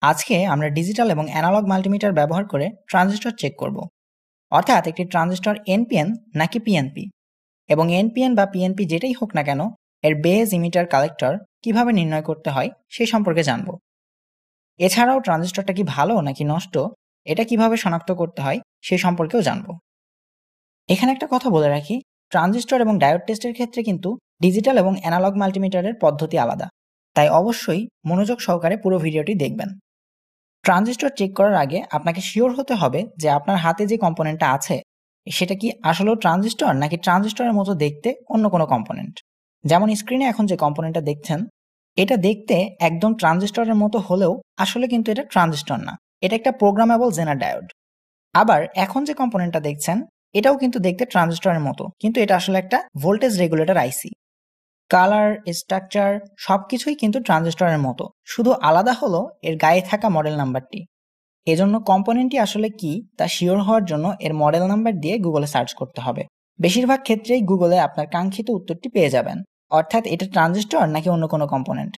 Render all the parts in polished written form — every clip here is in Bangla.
আজকে আমরা ডিজিটাল এবং অ্যানালগ মাল্টিমিটার ব্যবহার করে ট্রানজিস্টর চেক করব। অর্থাৎ একটি ট্রানজিস্টর এনপিএন নাকি পিএনপি, এবং এনপিএন বা পিএনপি যেটাই হোক না কেন এর বেজ ইমিটার কালেক্টর কিভাবে নির্ণয় করতে হয় সেই সম্পর্কে জানব। এছাড়াও ট্রানজিস্টরটা কি ভালো নাকি নষ্ট এটা কিভাবে শনাক্ত করতে হয় সেই সম্পর্কেও জানব। এখানে একটা কথা বলে রাখি, ট্রানজিস্টর এবং ডায়োড টেস্টের ক্ষেত্রে কিন্তু ডিজিটাল এবং অ্যানালগ মাল্টিমিটারের পদ্ধতি আলাদা, তাই অবশ্যই মনোযোগ সহকারে পুরো ভিডিওটি দেখবেন। ট্রানজিস্টর চেক করার আগে আপনাকে শিওর হতে হবে যে আপনার হাতে যে কম্পোনেন্টটা আছে সেটা কি আসলেও ট্রানজিস্টর নাকি ট্রানজিস্টরের মতো দেখতে অন্য কোনো কম্পোনেন্ট। যেমন স্ক্রিনে এখন যে কম্পোনেন্টটা দেখছেন এটা দেখতে একদম ট্রানজিস্টরের মতো হলেও আসলে কিন্তু এটা ট্রানজিস্টর না, এটা একটা প্রোগ্রামেবল জেনার ডায়োড। আবার এখন যে কম্পোনেন্টটা দেখছেন এটাও কিন্তু দেখতে ট্রানজিস্টরের মতো, কিন্তু এটা আসলে একটা ভোল্টেজ রেগুলেটর আইসি। কালার, স্ট্রাকচার সবকিছুই কিন্তু ট্রানজিস্টরের মতো, শুধু আলাদা হলো এর গায়ে থাকা মডেল নাম্বারটি। এজন্য কম্পোনেন্টটি আসলে কি তা শিওর হওয়ার জন্য এর মডেল নাম্বার দিয়ে গুগলে সার্চ করতে হবে। বেশিরভাগ ক্ষেত্রেই গুগলে আপনার কাঙ্ক্ষিত উত্তরটি পেয়ে যাবেন, অর্থাৎ এটা ট্রানজিস্টর নাকি অন্য কোনো কম্পোনেন্ট।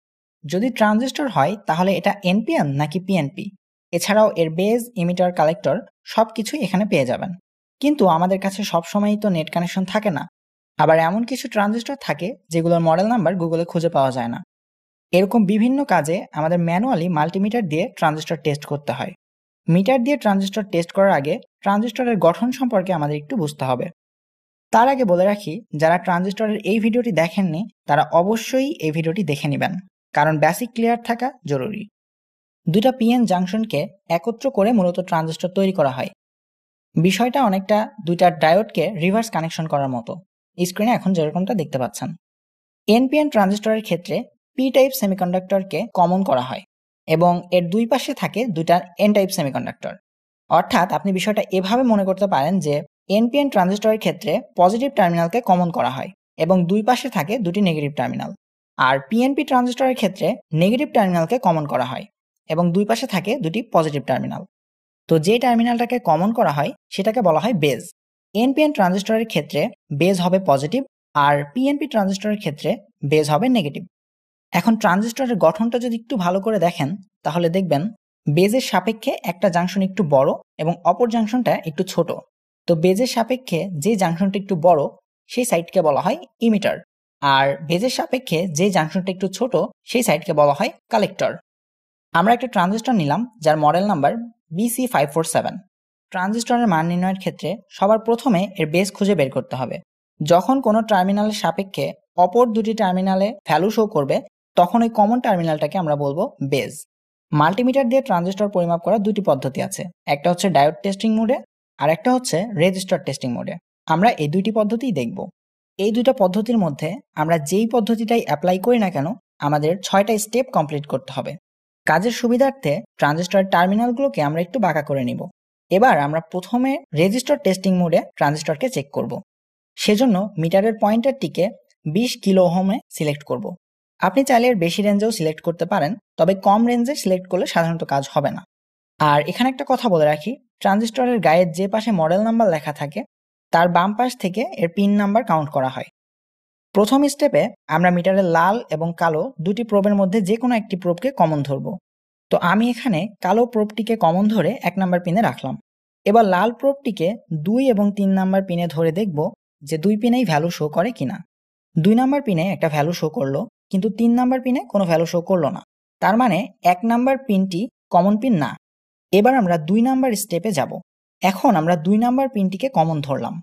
যদি ট্রানজিস্টর হয় তাহলে এটা এনপিএন নাকি পিএনপি, এছাড়াও এর বেজ, ইমিটার, কালেক্টর সবকিছুই এখানে পেয়ে যাবেন। কিন্তু আমাদের কাছে সবসময়ই তো নেট কানেকশন থাকে না, আবার এমন কিছু ট্রানজিস্টর থাকে যেগুলোর মডেল নাম্বার গুগলে খুঁজে পাওয়া যায় না। এরকম বিভিন্ন কাজে আমাদের ম্যানুয়ালি মাল্টিমিটার দিয়ে ট্রানজিস্টর টেস্ট করতে হয়। মিটার দিয়ে ট্রানজিস্টর টেস্ট করার আগে ট্রানজিস্টরের গঠন সম্পর্কে আমাদের একটু বুঝতে হবে। তার আগে বলে রাখি, যারা ট্রানজিস্টরের এই ভিডিওটি দেখেননি তারা অবশ্যই এই ভিডিওটি দেখে নেবেন, কারণ বেসিক ক্লিয়ার থাকা জরুরি। দুইটা পিএন জাংশনকে একত্র করে মূলত ট্রানজিস্টর তৈরি করা হয়। বিষয়টা অনেকটা দুইটা ডায়োডকে রিভার্স কানেকশন করার মতো। স্ক্রিনে এখন যেরকমটা দেখতে পাচ্ছেন। এনপিএন ট্রানজিস্টরের ক্ষেত্রে পি টাইপ সেমিকন্ডাক্টরকে কমন করা হয় এবং এর দুই পাশে থাকে দুইটা এন টাইপ সেমিকন্ডাক্টর। অর্থাৎ আপনি বিষয়টা এভাবে মনে করতে পারেন যে এনপিএন ট্রানজিস্টরের ক্ষেত্রে পজিটিভ টার্মিনালকে কমন করা হয় এবং দুই পাশে থাকে দুটি নেগেটিভ টার্মিনাল। আর পিএনপি ট্রানজিস্টরের ক্ষেত্রে নেগেটিভ টার্মিনালকে কমন করা হয় এবং দুই পাশে থাকে দুটি পজিটিভ টার্মিনাল। তো যে টার্মিনালটাকে কমন করা হয় সেটাকে বলা হয় বেজ। এনপিএন ট্রানজিস্টরের ক্ষেত্রে বেজ হবে পজিটিভ, আর পিএনপি ট্রানজিস্টরের ক্ষেত্রে বেজ হবে নেগেটিভ। এখন ট্রানজিস্টরের গঠনটা যদি একটু ভালো করে দেখেন তাহলে দেখবেন বেজের সাপেক্ষে একটা জাংশন একটু বড় এবং অপর জাংশনটা একটু ছোট। তো বেজের সাপেক্ষে যে জাংশনটা একটু বড় সেই সাইডকে বলা হয় ইমিটার, আর বেজের সাপেক্ষে যে জাংশনটা একটু ছোট সেই সাইডকে বলা হয় কালেক্টর। আমরা একটা ট্রানজিস্টর নিলাম যার মডেল নাম্বার BC547। ট্রানজিস্টরের মান নির্ণয়ের ক্ষেত্রে সবার প্রথমে এর বেজ খুঁজে বের করতে হবে। যখন কোনো টার্মিনালের সাপেক্ষে অপর দুটি টার্মিনালে ভ্যালু শো করবে তখন ওই কমন টার্মিনালটাকে আমরা বলবো বেজ। মাল্টিমিটার দিয়ে ট্রানজিস্টর পরিমাপ করার দুটি পদ্ধতি আছে, একটা হচ্ছে ডায়োড টেস্টিং মোডে আর একটা হচ্ছে রেজিস্টর টেস্টিং মোডে। আমরা এই দুইটি পদ্ধতিই দেখব। এই দুইটা পদ্ধতির মধ্যে আমরা যেই পদ্ধতিটাই অ্যাপ্লাই করি না কেন আমাদের 6টা স্টেপ কমপ্লিট করতে হবে। কাজের সুবিধার্থে ট্রানজিস্টরের টার্মিনালগুলোকে আমরা একটু বাঁকা করে নিব। এবার আমরা প্রথমে রেজিস্টর টেস্টিং মোডে ট্রানজিস্টরকে চেক করব। সেজন্য মিটারের পয়েন্টারটিকে 20 কিলো ওহমে সিলেক্ট করব। আপনি চাইলে এর বেশি রেঞ্জেও সিলেক্ট করতে পারেন, তবে কম রেঞ্জে সিলেক্ট করলে সাধারণত কাজ হবে না। আর এখানে একটা কথা বলে রাখি, ট্রানজিস্টরের গায়ের যে পাশে মডেল নাম্বার লেখা থাকে তার বাম পাশ থেকে এর পিন নাম্বার কাউন্ট করা হয়। প্রথম স্টেপে আমরা মিটারের লাল এবং কালো দুটি প্রোবের মধ্যে যে কোনো একটি প্রোবকে কমন ধরব। তো আমি এখানে কালো প্রোবটিকে কমন ধরে 1 নাম্বার পিনে রাখলাম। এবার লাল প্রোবটিকে 2 এবং 3 নাম্বার পিনে ধরে দেখব যে দুই পিনেই ভ্যালু শো করে কিনা। 2 নাম্বার পিনে একটা ভ্যালু শো করলো, কিন্তু 3 নাম্বার পিনে কোনো ভ্যালু শো করলো না। তার মানে 1 নাম্বার পিনটি কমন পিন না। এবার আমরা 2 নাম্বার স্টেপে যাব। এখন আমরা 2 নাম্বার পিনটিকে কমন ধরলাম।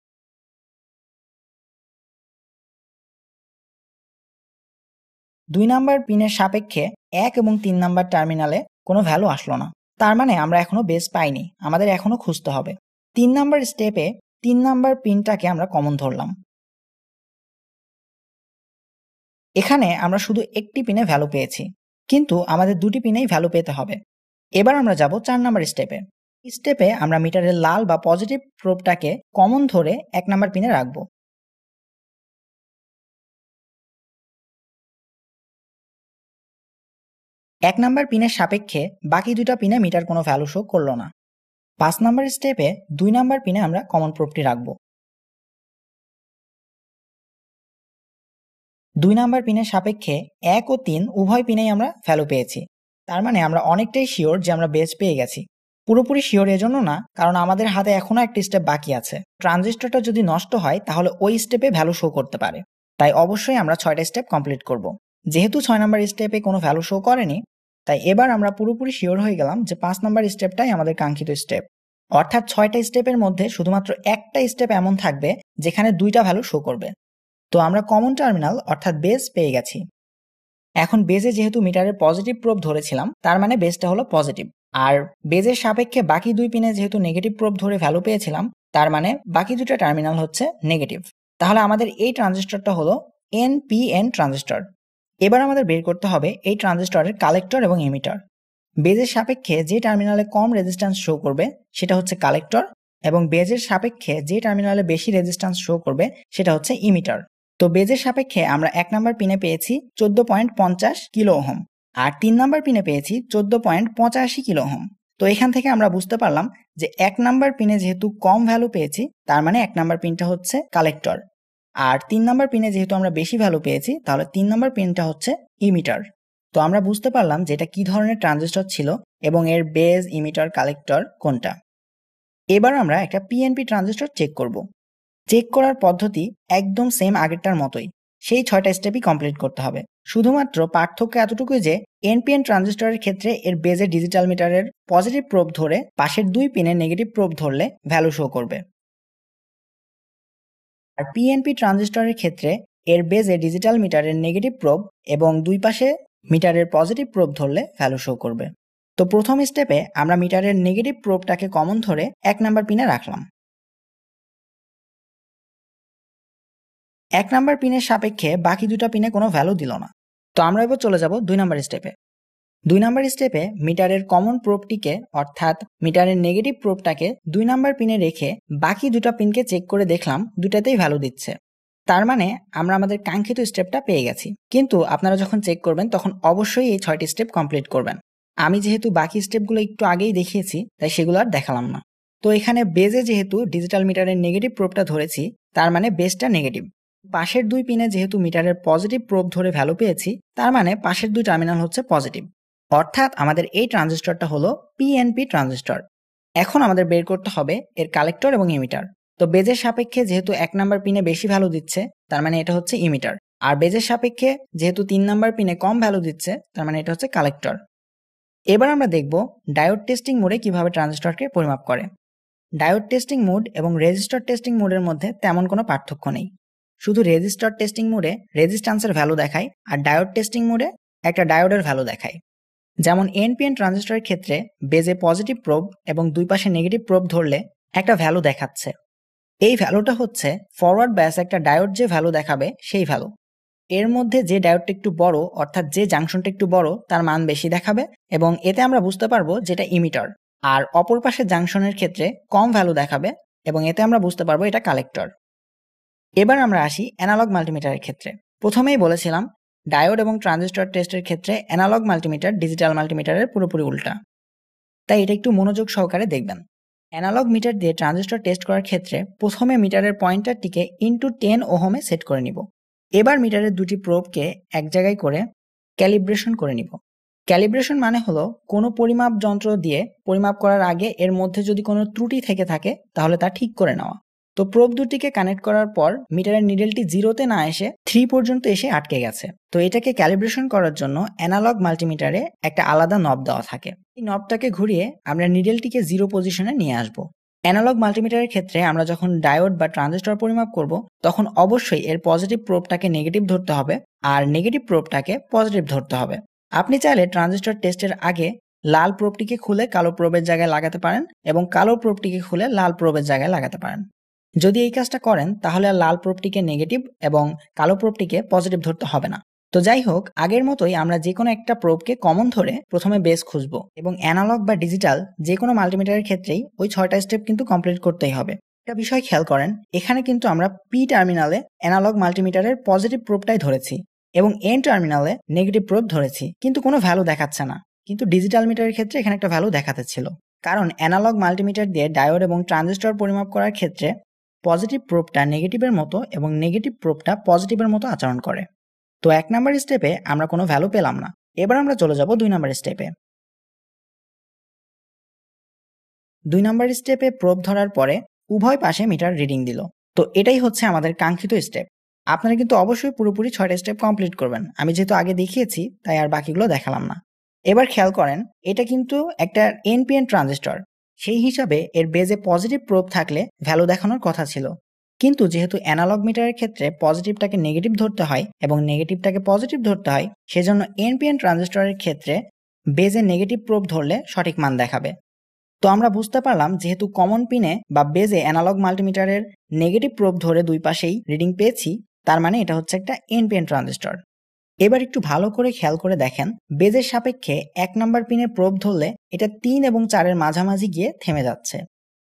2 নাম্বার পিনের সাপেক্ষে 1 এবং 3 নাম্বার টার্মিনালে কোনো ভ্যালু আসলো না। তার মানে আমরা এখনো বেস পাইনি, আমাদের এখনো খুঁজতে হবে। 3 নাম্বার স্টেপে 3 নাম্বার পিনটাকে আমরা কমন ধরলাম। এখানে আমরা শুধু একটি পিনে ভ্যালু পেয়েছি, কিন্তু আমাদের দুটি পিনেই ভ্যালু পেতে হবে। এবার আমরা যাব 4 নাম্বার স্টেপে। স্টেপে আমরা মিটারের লাল বা পজিটিভ প্রোবটাকে কমন ধরে 1 নাম্বার পিনে রাখব। 1 নাম্বার পিনের সাপেক্ষে বাকি দুটা পিনে মিটার কোনো ভ্যালু শো করলো না। 5 নাম্বার স্টেপে 2 নাম্বার পিনে আমরা কমন প্রোবটি রাখব। 2 নাম্বার পিনের সাপেক্ষে 1 ও 3 উভয় পিনেই আমরা ভ্যালু পেয়েছি, তার মানে আমরা অনেকটাই শিওর যে আমরা বেস পেয়ে গেছি। পুরোপুরি শিওর এজন্য না, কারণ আমাদের হাতে এখনো একটা স্টেপ বাকি আছে। ট্রানজিস্টরটা যদি নষ্ট হয় তাহলে ওই স্টেপে ভ্যালু শো করতে পারে, তাই অবশ্যই আমরা 6টা স্টেপ কমপ্লিট করব। যেহেতু 6 নাম্বার স্টেপে কোনো ভ্যালু শো করেনি, তাই এবার আমরা পুরোপুরি শিওর হয়ে গেলাম যে 5 নাম্বার স্টেপটাই আমাদের কাঙ্ক্ষিত স্টেপ। অর্থাৎ 6টা স্টেপের মধ্যে শুধুমাত্র একটা স্টেপ এমন থাকবে যেখানে 2টা ভ্যালু শো করবে। তো আমরা কমন টার্মিনাল অর্থাৎ বেস পেয়ে গেছি। এখন বেজে যেহেতু মিটারের পজিটিভ প্রোব ধরেছিলাম, তার মানে বেসটা হলো পজিটিভ। আর বেজের সাপেক্ষে বাকি 2 পিনে যেহেতু নেগেটিভ প্রোব ধরে ভ্যালু পেয়েছিলাম, তার মানে বাকি 2টা টার্মিনাল হচ্ছে নেগেটিভ। তাহলে আমাদের এই ট্রানজিস্টরটা হলো NPN ট্রানজিস্টর। এবার আমাদের বের করতে হবে এই ট্রানজিস্টরের কালেক্টর এবং এমিটার। বেজের সাপেক্ষে যে টার্মিনালে কম রেজিস্ট্যান্স শো করবে সেটা হচ্ছে কালেক্টর, এবং বেজের সাপেক্ষে যে টার্মিনালে বেশি রেজিস্ট্যান্স শো করবে সেটা হচ্ছে ইমিটার। তো বেজের সাপেক্ষে আমরা 1 নাম্বার পিনে পেয়েছি 14.50 কিলো ওহম, আর 3 নাম্বার পিনে পেয়েছি 14.85 কিলো ওহম। তো এখান থেকে আমরা বুঝতে পারলাম যে 1 নাম্বার পিনে যেহেতু কম ভ্যালু পেয়েছি, তার মানে 1 নাম্বার পিনটা হচ্ছে কালেক্টর, আর 3 নাম্বার পিনে যেহেতু আমরা বেশি ভ্যালু পেয়েছি, তাহলে 3 নাম্বার পিনটা হচ্ছে ইমিটার। তো আমরা বুঝতে পারলাম যে এটা কি ধরনের ট্রানজিস্টর ছিল এবং এর বেজ, ইমিটার, কালেক্টর কোনটা। এবার আমরা একটা পিএনপি ট্রানজিস্টর চেক করব। চেক করার পদ্ধতি একদম সেম আগেরটার মতোই, সেই 6টা স্টেপই কমপ্লিট করতে হবে। শুধুমাত্র পার্থক্য এতটুকুই যে এনপিএন ট্রানজিস্টরের ক্ষেত্রে এর বেজে ডিজিটাল মিটারের পজিটিভ প্রোব ধরে পাশের 2 পিনে নেগেটিভ প্রোব ধরলে ভ্যালু শো করবে, আর পিএনপি ট্রানজিস্টরের ক্ষেত্রে এর বেজে ডিজিটাল মিটারের নেগেটিভ প্রোব এবং 2 পাশে মিটারের পজিটিভ প্রোব ধরলে ভ্যালু শো করবে। তো প্রথম স্টেপে আমরা মিটারের নেগেটিভ প্রোবটাকে কমন ধরে 1 নাম্বার পিনে রাখলাম। 1 নাম্বার পিনের সাপেক্ষে বাকি 2টা পিনে কোনো ভ্যালু দিল না। তো আমরা এবার চলে যাব 2 নাম্বার স্টেপে। 2 নাম্বার স্টেপে মিটারের কমন প্রোবটিকে অর্থাৎ মিটারের নেগেটিভ প্রোবটাকে 2 নাম্বার পিনে রেখে বাকি 2টা পিনকে চেক করে দেখলাম 2টাতেই ভ্যালু দিচ্ছে। তার মানে আমরা আমাদের কাঙ্ক্ষিত স্টেপটা পেয়ে গেছি। কিন্তু আপনারা যখন চেক করবেন তখন অবশ্যই এই 6টি স্টেপ কমপ্লিট করবেন। আমি যেহেতু বাকি স্টেপগুলো একটু আগেই দেখিয়েছি, তাই সেগুলো আর দেখালাম না। তো এখানে বেজে যেহেতু ডিজিটাল মিটারের নেগেটিভ প্রোবটা ধরেছি, তার মানে বেসটা নেগেটিভ। পাশের 2 পিনে যেহেতু মিটারের পজিটিভ প্রোব ধরে ভ্যালু পেয়েছি, তার মানে পাশের 2 টার্মিনাল হচ্ছে পজিটিভ। অর্থাৎ আমাদের এই ট্রানজিস্টরটা হলো পিএনপি ট্রানজিস্টর। এখন আমাদের বের করতে হবে এর কালেক্টর এবং ইমিটার। তো বেজের সাপেক্ষে যেহেতু 1 নাম্বার পিনে বেশি ভ্যালু দিচ্ছে, তার মানে এটা হচ্ছে ইমিটার। আর বেজের সাপেক্ষে যেহেতু 3 নাম্বার পিনে কম ভ্যালু দিচ্ছে, তার মানে এটা হচ্ছে কালেক্টর। এবার আমরা দেখব ডায়োড টেস্টিং মোডে কিভাবে ট্রানজিস্টরকে পরিমাপ করে। ডায়োড টেস্টিং মোড এবং রেজিস্টর টেস্টিং মোডের মধ্যে তেমন কোনো পার্থক্য নেই। শুধু রেজিস্টর টেস্টিং মোডে রেজিস্ট্যান্সের ভ্যালু দেখায়, আর ডায়োড টেস্টিং মোডে একটা ডায়োডের ভ্যালু দেখায়। যেমন এনপিএন ট্রানজিস্টরের ক্ষেত্রে বেজে পজিটিভ প্রোব এবং 2 পাশে নেগেটিভ প্রোব ধরলে একটা ভ্যালু দেখাচ্ছে। এই ভ্যালুটা হচ্ছে ফরওয়ার্ড ব্যাস একটা ডায়োড যে ভ্যালু দেখাবে সেই ভ্যালু। এর মধ্যে যে ডায়োডটা একটু বড় অর্থাৎ যে জাংশনটা একটু বড় তার মান বেশি দেখাবে, এবং এতে আমরা বুঝতে পারবো যেটা ইমিটার। আর অপর পাশের জাংশনের ক্ষেত্রে কম ভ্যালু দেখাবে, এবং এতে আমরা বুঝতে পারবো এটা কালেক্টর। এবার আমরা আসি অ্যানালগ মাল্টিমিটারের ক্ষেত্রে। প্রথমেই বলেছিলাম ডায়োড এবং ট্রানজিস্টর টেস্টের ক্ষেত্রে অ্যানালগ মাল্টিমিটার ডিজিটাল মাল্টিমিটারের পুরোপুরি উল্টা, তাই এটা একটু মনোযোগ সহকারে দেখবেন। অ্যানালগ মিটার দিয়ে ট্রানজিস্টর টেস্ট করার ক্ষেত্রে প্রথমে মিটারের পয়েন্টারটিকে ইনটু 10 ওহমে সেট করে নিব। এবার মিটারের 2টি প্রোবকে এক জায়গায় করে ক্যালিব্রেশন করে নিব। ক্যালিব্রেশন মানে হলো কোনো পরিমাপ যন্ত্র দিয়ে পরিমাপ করার আগে এর মধ্যে যদি কোনো ত্রুটি থেকে থাকে তাহলে তা ঠিক করে নেওয়া। তো প্রোব দুটিকে কানেক্ট করার পর মিটারের নিডেলটি 0-তে না এসে 3 পর্যন্ত এসে আটকে গেছে। তো এটাকে ক্যালিব্রেশন করার জন্য অ্যানালগ মাল্টিমিটারে একটা আলাদা নব দেওয়া থাকে। এই নবটাকে ঘুরিয়ে আমরা নিডেলটিকে 0 পজিশনে নিয়ে আসব। অ্যানালগ মাল্টিমিটারের ক্ষেত্রে আমরা যখন ডায়োড বা ট্রানজিস্টর পরিমাপ করব, তখন অবশ্যই এর পজিটিভ প্রোবটাকে নেগেটিভ ধরতে হবে আর নেগেটিভ প্রোবটাকে পজিটিভ ধরতে হবে। আপনি চাইলে ট্রানজিস্টর টেস্টের আগে লাল প্রোবটিকে খুলে কালো প্রোবের জায়গায় লাগাতে পারেন, এবং কালো প্রোবটিকে খুলে লাল প্রোবের জায়গায় লাগাতে পারেন। যদি এই কাজটা করেন তাহলে আর লাল প্রোবটিকে নেগেটিভ এবং কালো প্রোবটিকে পজিটিভ ধরতে হবে না। তো যাই হোক, আগের মতোই আমরা যে কোনো একটা প্রোবকে কমন ধরে প্রথমে বেস খুঁজবো, এবং অ্যানালগ বা ডিজিটাল যে কোনো মাল্টিমিটারের ক্ষেত্রেই ওই 6টা স্টেপ কিন্তু কমপ্লিট করতেই হবে। একটা বিষয় খেয়াল করেন, এখানে কিন্তু আমরা পি টার্মিনালে অ্যানালগ মাল্টিমিটারের পজিটিভ প্রোবটাই ধরেছি এবং এন টার্মিনালে নেগেটিভ প্রোব ধরেছি, কিন্তু কোনো ভ্যালু দেখাচ্ছে না। কিন্তু ডিজিটাল মিটারের ক্ষেত্রে এখানে একটা ভ্যালু দেখাতে ছিল, কারণ অ্যানালগ মাল্টিমিটার দিয়ে ডায়োড এবং ট্রানজিস্টর পরিমাপ করার ক্ষেত্রে পজিটিভ প্রোবটা নেগেটিভের মতো এবং নেগেটিভ প্রোবটা পজিটিভের মতো আচরণ করে। তো 1 নাম্বার স্টেপে আমরা কোনো ভ্যালু পেলাম না, এবার আমরা চলে যাব 2 নম্বর স্টেপে। 2 নম্বর স্টেপে প্রোব ধরার পরে উভয় পাশে মিটার রিডিং দিল। তো এটাই হচ্ছে আমাদের কাঙ্ক্ষিত স্টেপ। আপনারা কিন্তু অবশ্যই পুরোপুরি 6টা স্টেপ কমপ্লিট করবেন। আমি যেহেতু আগে দেখিয়েছি তাই আর বাকিগুলো দেখালাম না। এবার খেয়াল করেন, এটা কিন্তু একটা NPN ট্রানজিস্টর। সেই হিসাবে এর বেজে পজিটিভ প্রোব থাকলে ভ্যালু দেখানোর কথা ছিল। কিন্তু যেহেতু অ্যানালগ মিটারের ক্ষেত্রে পজিটিভটাকে নেগেটিভ ধরতে হয় এবং নেগেটিভটাকে পজিটিভ ধরতে হয়, সেজন্য NPN ট্রানজিস্টরের ক্ষেত্রে বেজে নেগেটিভ প্রোব ধরলে সঠিক মান দেখাবে। তো আমরা বুঝতে পারলাম যেহেতু কমন পিনে বা বেজে অ্যানালগ মাল্টিমিটারের নেগেটিভ প্রোব ধরে দুই পাশেই রিডিং পেয়েছি, তার মানে এটা হচ্ছে একটা NPN ট্রানজিস্টর। এবার একটু ভালো করে খেয়াল করে দেখেন, বেজের সাপেক্ষে 1 নাম্বার পিনে প্রোব ধরলে এটা 3 এবং 4-এর মাঝামাঝি গিয়ে থেমে যাচ্ছে।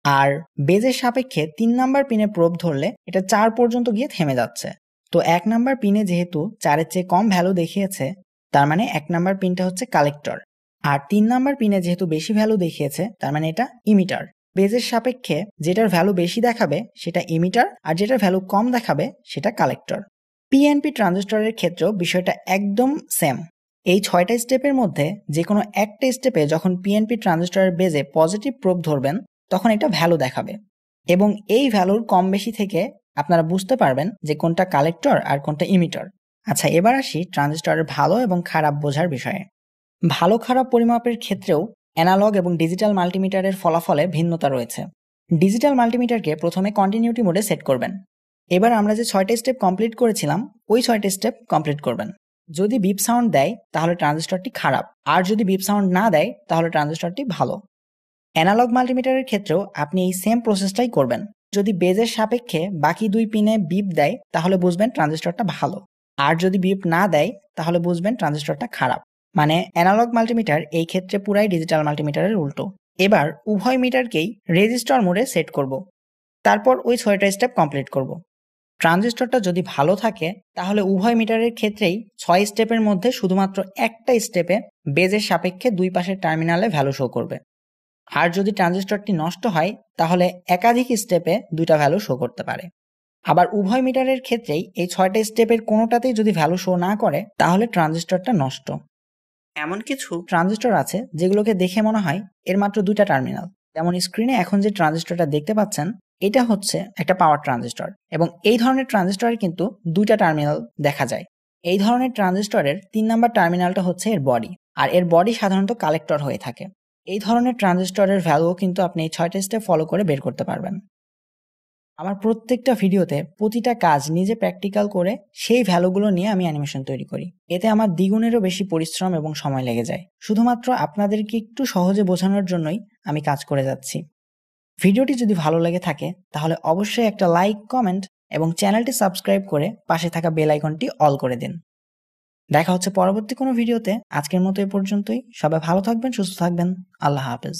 আর বেজের সাপেক্ষে 3 নাম্বার পিনে প্রোব ধরলে এটা 4 পর্যন্ত গিয়ে থেমে যাচ্ছে। তো 1 নাম্বার পিনে যেহেতু 4-এর চেয়ে কম ভ্যালু দেখিয়েছে, তার মানে 1 নাম্বার পিনটা হচ্ছে কালেক্টর। আর 3 নাম্বার পিনে যেহেতু বেশি ভ্যালু দেখিয়েছে, তার মানে এটা ইমিটার। বেজের সাপেক্ষে যেটার ভ্যালু বেশি দেখাবে সেটা ইমিটার, আর যেটার ভ্যালু কম দেখাবে সেটা কালেক্টর। পিএনপি ট্রানজিস্টরের ক্ষেত্রেও বিষয়টা একদম সেম। এই 6টা স্টেপের মধ্যে যে কোনো একটা স্টেপে যখন পিএনপি ট্রানজিস্টরের বেজে পজিটিভ প্রোব ধরবেন, তখন এটা ভ্যালু দেখাবে। এবং এই ভ্যালুর কম বেশি থেকে আপনারা বুঝতে পারবেন যে কোনটা কালেক্টর আর কোনটা ইমিটার। আচ্ছা, এবার আসি ট্রানজিস্টরের ভালো এবং খারাপ বোঝার বিষয়ে। ভালো খারাপ পরিমাপের ক্ষেত্রেও অ্যানালগ এবং ডিজিটাল মাল্টিমিটারের ফলাফলে ভিন্নতা রয়েছে। ডিজিটাল মাল্টিমিটারকে প্রথমে কন্টিনিউটি মোডে সেট করবেন। এবার আমরা যে 6টা স্টেপ কমপ্লিট করেছিলাম, ওই 6টা স্টেপ কমপ্লিট করবেন। যদি বিপ সাউন্ড দেয় তাহলে ট্রানজিস্টরটি খারাপ, আর যদি বিপ সাউন্ড না দেয় তাহলে ট্রানজিস্টরটি ভালো। অ্যানালগ মাল্টিমিটারের ক্ষেত্রেও আপনি এই সেম প্রসেসটাই করবেন। যদি বেজের সাপেক্ষে বাকি 2 পিনে বিপ দেয় তাহলে বুঝবেন ট্রানজিস্টরটা ভালো, আর যদি বিপ না দেয় তাহলে বুঝবেন ট্রানজিস্টরটা খারাপ। মানে অ্যানালগ মাল্টিমিটার এই ক্ষেত্রে পুরাই ডিজিটাল মাল্টিমিটারের উল্টো। এবার উভয় মিটারকেই রেজিস্টর মোডে সেট করব। তারপর ওই 6টা স্টেপ কমপ্লিট করব। ট্রানজিস্টরটা যদি ভালো থাকে তাহলে উভয় মিটারের ক্ষেত্রেই 6 স্টেপের মধ্যে শুধুমাত্র একটা স্টেপে বেজের সাপেক্ষে দুই পাশের টার্মিনালে ভ্যালু শো করবে। আর যদি ট্রানজিস্টরটি নষ্ট হয় তাহলে একাধিক স্টেপে দুইটা ভ্যালু শো করতে পারে। আবার উভয় মিটারের ক্ষেত্রেই এই 6টা স্টেপের কোনোটাতেই যদি ভ্যালু শো না করে তাহলে ট্রানজিস্টরটা নষ্ট। এমন কিছু ট্রানজিস্টর আছে যেগুলোকে দেখে মনে হয় এর মাত্র 2টা টার্মিনাল। যেমন স্ক্রিনে এখন যে ট্রানজিস্টরটা দেখতে পাচ্ছেন, এটা হচ্ছে একটা পাওয়ার ট্রানজিস্টর, এবং এই ধরনের ট্রানজিস্টরের কিন্তু 2টা টার্মিনাল দেখা যায়। এই ধরনের ট্রানজিস্টরের 3 নাম্বার টার্মিনালটা হচ্ছে এর বডি, আর এর বডি সাধারণত কালেক্টর হয়ে থাকে। এই ধরনের ট্রানজিস্টরের ভ্যালুও কিন্তু আপনি এই 6টা স্টেপ ফলো করে বের করতে পারবেন। আমার প্রত্যেকটা ভিডিওতে প্রতিটা কাজ নিজে প্র্যাকটিক্যাল করে সেই ভ্যালুগুলো নিয়ে আমি অ্যানিমেশন তৈরি করি। এতে আমার দ্বিগুণেরও বেশি পরিশ্রম এবং সময় লেগে যায়। শুধুমাত্র আপনাদেরকে একটু সহজে বোঝানোর জন্যই আমি কাজ করে যাচ্ছি। ভিডিওটি যদি ভালো লেগে থাকে তাহলে অবশ্যই একটা লাইক, কমেন্ট এবং চ্যানেলটি সাবস্ক্রাইব করে পাশে থাকা বেল আইকনটি অল করে দিন। দেখা হচ্ছে পরবর্তী কোনো ভিডিওতে। আজকের মতো এ পর্যন্তই। সবাই ভালো থাকবেন, সুস্থ থাকবেন। আল্লাহ হাফেজ।